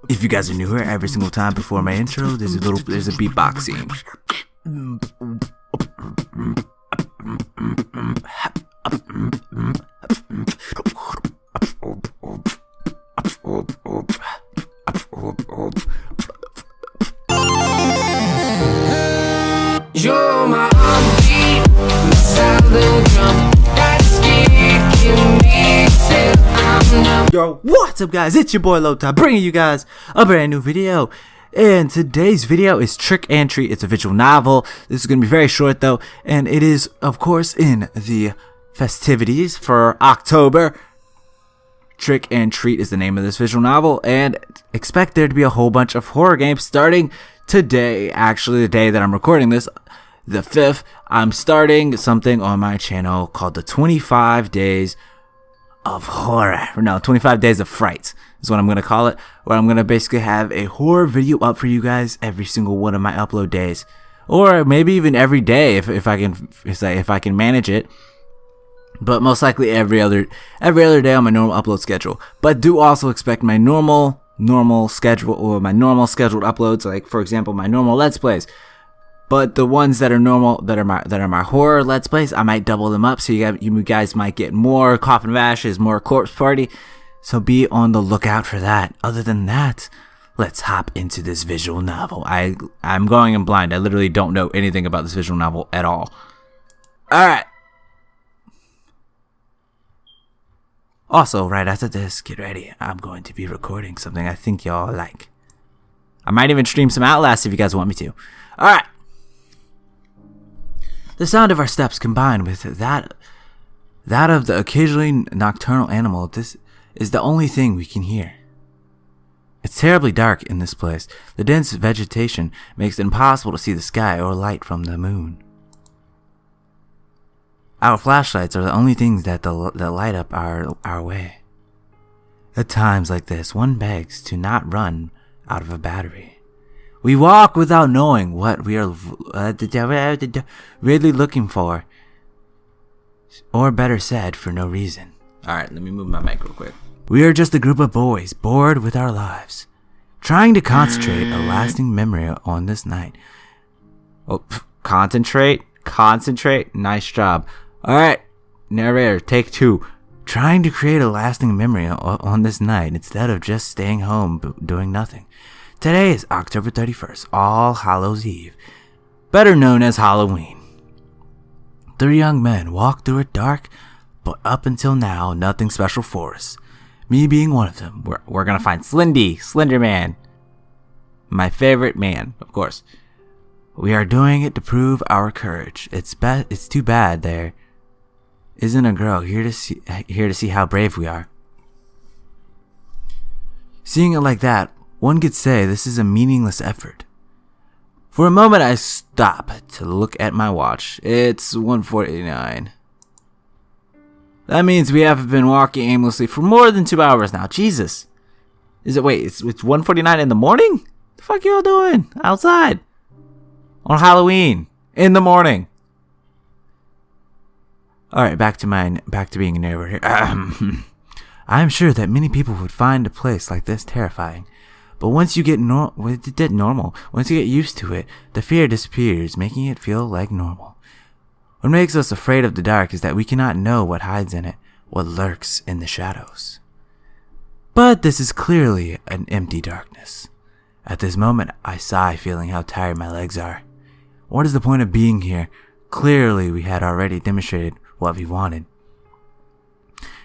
If you guys are new here, every single time before my intro, there's a beatbox scene. You're my heartbeat, my silent drum that's kicking me till I'm numb. Yo, what's up guys? It's your boy LowTide bringing you guys a brand new video. And today's video is Trick and Treat. It's a visual novel. This is going to be very short though. And it is, of course, in the festivities for October. Trick and Treat is the name of this visual novel. And expect there to be a whole bunch of horror games starting today. Actually, the day that I'm recording this, the 5th, I'm starting something on my channel called the 25 Days of Horror. No, 25 Days of Fright is what I'm going to call it. Where I'm going to basically have a horror video up for you guys every single one of my upload days. Or maybe even every day if I can manage it. But most likely every other day on my normal upload schedule. But do also expect my normal schedule or my normal scheduled uploads, like for example my normal Let's Plays. But the ones that are normal, that are my horror Let's Plays, I might double them up, so you guys might get more Coffin of Ashes, more Corpse Party. So be on the lookout for that. Other than that, let's hop into this visual novel. I'm going in blind. I literally don't know anything about this visual novel at all. All right. Also, right after this, get ready. I'm going to be recording something I think y'all like. I might even stream some Outlast if you guys want me to. All right. The sound of our steps combined with that of the occasionally nocturnal animal, this is the only thing we can hear. It's terribly dark in this place. The dense vegetation makes it impossible to see the sky or light from the moon. Our flashlights are the only things that light up our way. At times like this, one begs to not run out of a battery. We walk without knowing what we are really looking for. Or better said, for no reason. Alright, let me move my mic real quick. We are just a group of boys bored with our lives, trying to concentrate a lasting memory on this night. Oh, concentrate. Nice job. Alright, narrator, take 2. Trying to create a lasting memory on this night instead of just staying home doing nothing. Today is October 31st, All Hallows Eve, better known as Halloween. 3 young men walk through a dark, but up until now, nothing special for us. Me being one of them. We're gonna find Slender Man. My favorite man, of course. We are doing it to prove our courage. It's too bad there isn't a girl here to see how brave we are. Seeing it like that, one could say this is a meaningless effort. For a moment I stop to look at my watch. It's 1:49. That means we have been walking aimlessly for more than 2 hours now. Jesus. It's 1:49 in the morning? The fuck y'all doing outside? On Halloween. In the morning. Alright, back to being a narrator here. I am sure that many people would find a place like this terrifying. But once you get once you get used to it, the fear disappears, making it feel like normal. What makes us afraid of the dark is that we cannot know what hides in it, what lurks in the shadows. But this is clearly an empty darkness. At this moment, I sigh, feeling how tired my legs are. What is the point of being here? Clearly, we had already demonstrated what we wanted.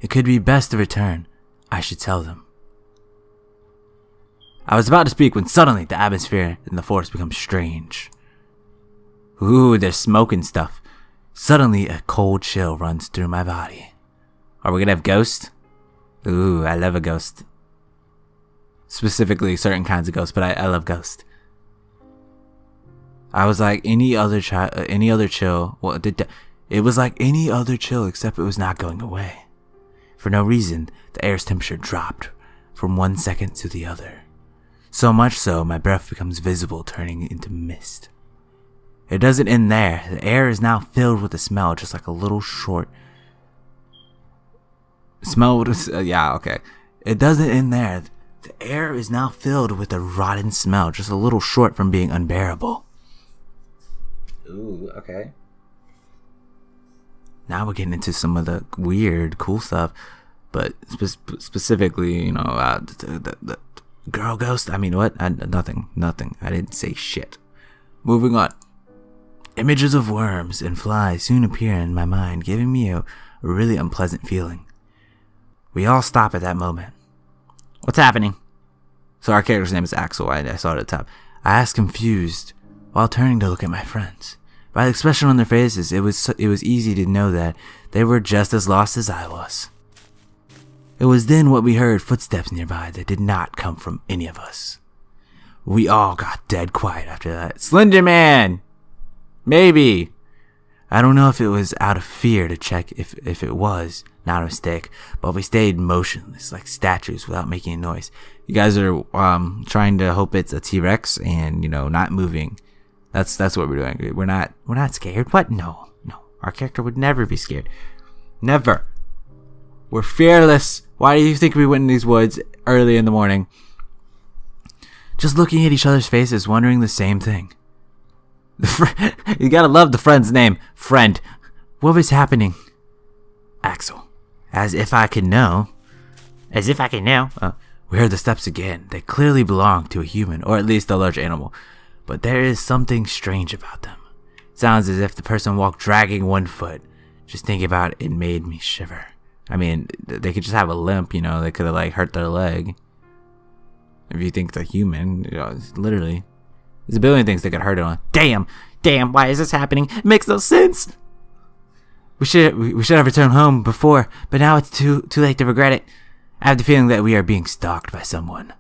It could be best to return. I should tell them. I was about to speak when suddenly the atmosphere in the forest becomes strange. Ooh, there's smoke and stuff. Suddenly, a cold chill runs through my body. Are we gonna have ghosts? Ooh, I love a ghost. Specifically, certain kinds of ghosts, but I love ghosts. I was like any other chill. Well, it was like any other chill, except it was not going away. For no reason, the air's temperature dropped from one second to the other. So much so, my breath becomes visible, turning into mist. It doesn't end there. The air is now filled with a smell, just like a little short smell. Yeah, okay. It doesn't end there. The air is now filled with a rotten smell, just a little short from being unbearable. Ooh, okay. Now we're getting into some of the weird, cool stuff. But specifically, the girl ghost. I mean, what? Nothing. I didn't say shit. Moving on. Images of worms and flies soon appear in my mind, giving me a really unpleasant feeling. We all stop at that moment. What's happening? So our character's name is Axel. I saw it at the top. I asked, confused, while turning to look at my friends. By the expression on their faces, it was easy to know that they were just as lost as I was. It was then what we heard footsteps nearby that did not come from any of us. We all got dead quiet after that. Slender Man! Maybe. I don't know if it was out of fear to check if it was not a mistake, but we stayed motionless like statues without making a noise. You guys are trying to hope it's a T-Rex and not moving. That's what we're doing. We're not scared. What? No. Our character would never be scared. Never. We're fearless. Why do you think we went in these woods early in the morning? Just looking at each other's faces, wondering the same thing. You gotta love the friend's name, Friend. What was happening? Axel. As if I could know. We heard the steps again. They clearly belong to a human, or at least a large animal. But there is something strange about them. Sounds as if the person walked dragging one foot. Just thinking about it made me shiver. I mean, they could just have a limp, they could have hurt their leg. If you think it's a human, literally. There's a billion things they could hurt it on. Damn, why is this happening? It makes no sense. We should have returned home before, but now it's too late to regret it. I have the feeling that we are being stalked by someone.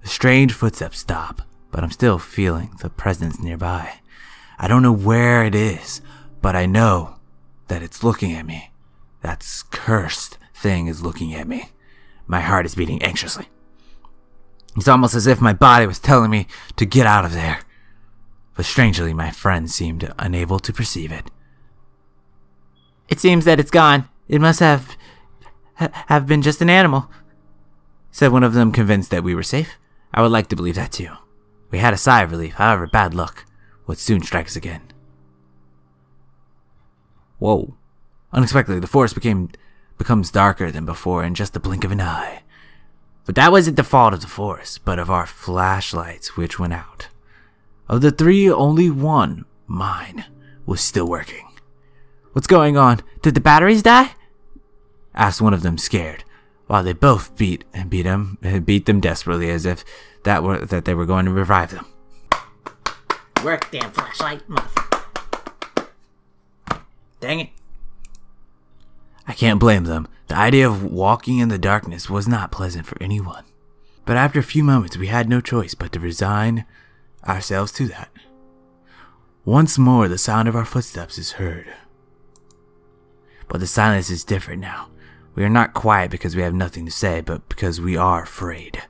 The strange footsteps stop, but I'm still feeling the presence nearby. I don't know where it is, but I know that it's looking at me. That cursed thing is looking at me. My heart is beating anxiously. It's almost as if my body was telling me to get out of there. But strangely, my friends seemed unable to perceive it. It seems that it's gone. It must have been just an animal, said one of them, convinced that we were safe. I would like to believe that too. We had a sigh of relief, however, bad luck would soon strike us again. Whoa. Unexpectedly, the forest becomes darker than before in just the blink of an eye. But that wasn't the fault of the forest, but of our flashlights, which went out. Of the three, only one, mine, was still working. What's going on? Did the batteries die? Asked one of them, scared, while they both beat them desperately, as if that they were going to revive them. Work, damn flashlight, motherfucker. Dang it. I can't blame them. The idea of walking in the darkness was not pleasant for anyone. But after a few moments, we had no choice but to resign ourselves to that. Once more, the sound of our footsteps is heard. But the silence is different now. We are not quiet because we have nothing to say, but because we are afraid.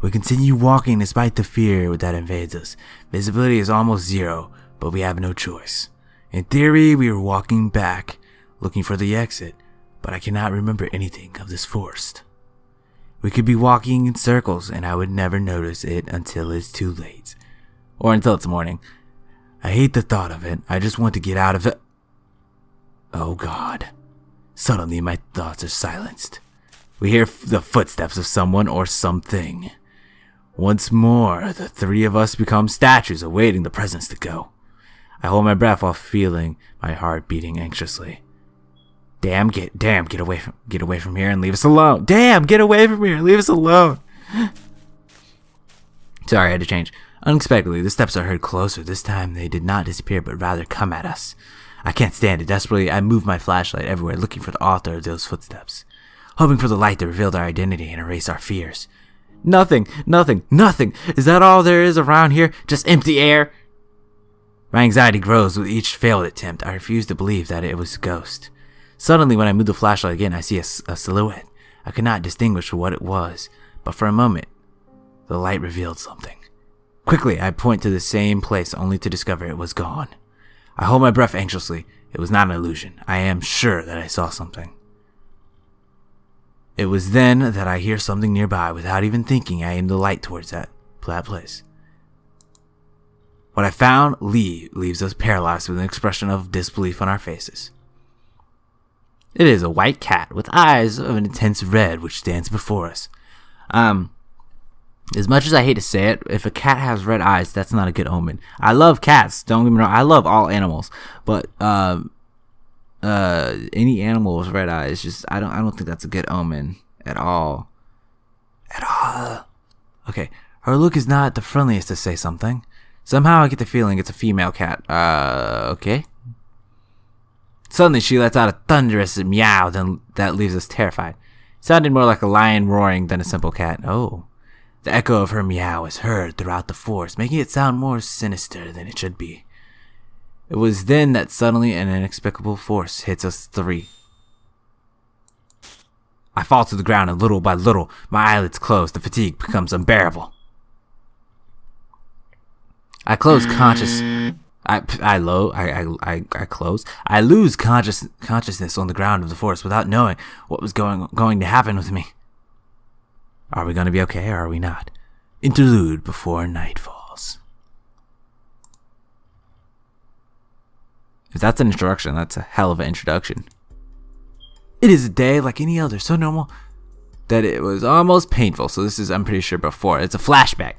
We continue walking despite the fear that invades us. Visibility is almost zero, but we have no choice. In theory, we were walking back, looking for the exit, but I cannot remember anything of this forest. We could be walking in circles, and I would never notice it until it's too late. Or until it's morning. I hate the thought of it. I just want to get out of it. Oh God. Suddenly my thoughts are silenced. We hear the footsteps of someone or something. Once more, the three of us become statues awaiting the presence to go. I hold my breath while feeling my heart beating anxiously. Damn, get away from here and leave us alone. Damn, get away from here and leave us alone. Sorry, I had to change. Unexpectedly, the steps are heard closer. This time they did not disappear, but rather come at us. I can't stand it. Desperately, I move my flashlight everywhere, looking for the author of those footsteps, hoping for the light to reveal their identity and erase our fears. Nothing. Is that all there is around here? Just empty air? My anxiety grows with each failed attempt. I refuse to believe that it was a ghost. Suddenly, when I move the flashlight again, I see a silhouette. I could not distinguish what it was, but for a moment, the light revealed something. Quickly, I point to the same place, only to discover it was gone. I hold my breath anxiously. It was not an illusion. I am sure that I saw something. It was then that I hear something nearby. Without even thinking, I aim the light towards that place. What I found leaves us paralyzed with an expression of disbelief on our faces. It is a white cat with eyes of an intense red which stands before us. As much as I hate to say it, if a cat has red eyes, that's not a good omen. I love cats, don't get me wrong. I love all animals, but any animal with red eyes, just I don't think that's a good omen at all. Okay, her look is not the friendliest to say something. Somehow I get the feeling it's a female cat. Okay. Suddenly she lets out a thunderous meow that leaves us terrified. It sounded more like a lion roaring than a simple cat. Oh. The echo of her meow is heard throughout the forest, making it sound more sinister than it should be. It was then that suddenly an inexplicable force hits us three. I fall to the ground, and little by little, my eyelids close. The fatigue becomes unbearable. I close conscious. I close. I lose consciousness on the ground of the forest without knowing what was going to happen with me. Are we going to be okay, or are we not? Interlude before night falls. If that's an introduction, that's a hell of an introduction. It is a day like any other, so normal that it was almost painful. So this is, I'm pretty sure, before. It's a flashback.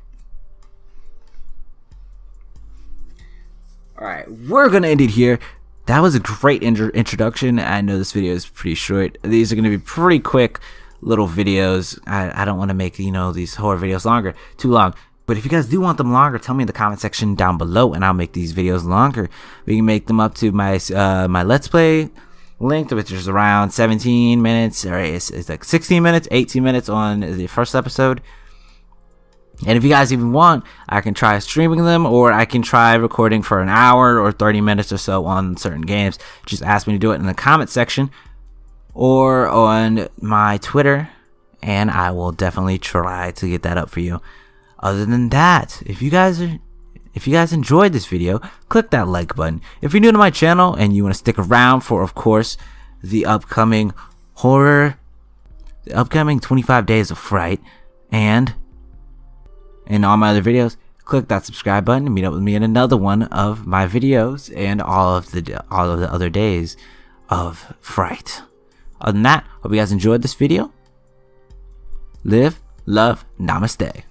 Alright, we're going to end it here. That was a great introduction. I know this video is pretty short. These are going to be pretty quick little videos. I don't want to make, these horror videos too long. But if you guys do want them longer, tell me in the comment section down below, and I'll make these videos longer. We can make them up to my my Let's Play length, which is around 17 minutes. Or it's like 16 minutes, 18 minutes on the first episode. And if you guys even want, I can try streaming them, or I can try recording for an hour or 30 minutes or so on certain games. Just ask me to do it in the comment section or on my Twitter, and I will definitely try to get that up for you. Other than that, if you guys enjoyed this video, click that like button. If you're new to my channel and you want to stick around for, of course, the upcoming 25 days of Fright, and all my other videos, click that subscribe button and meet up with me in another one of my videos and all of the other days of Fright. Other than that, hope you guys enjoyed this video. Live, love, namaste.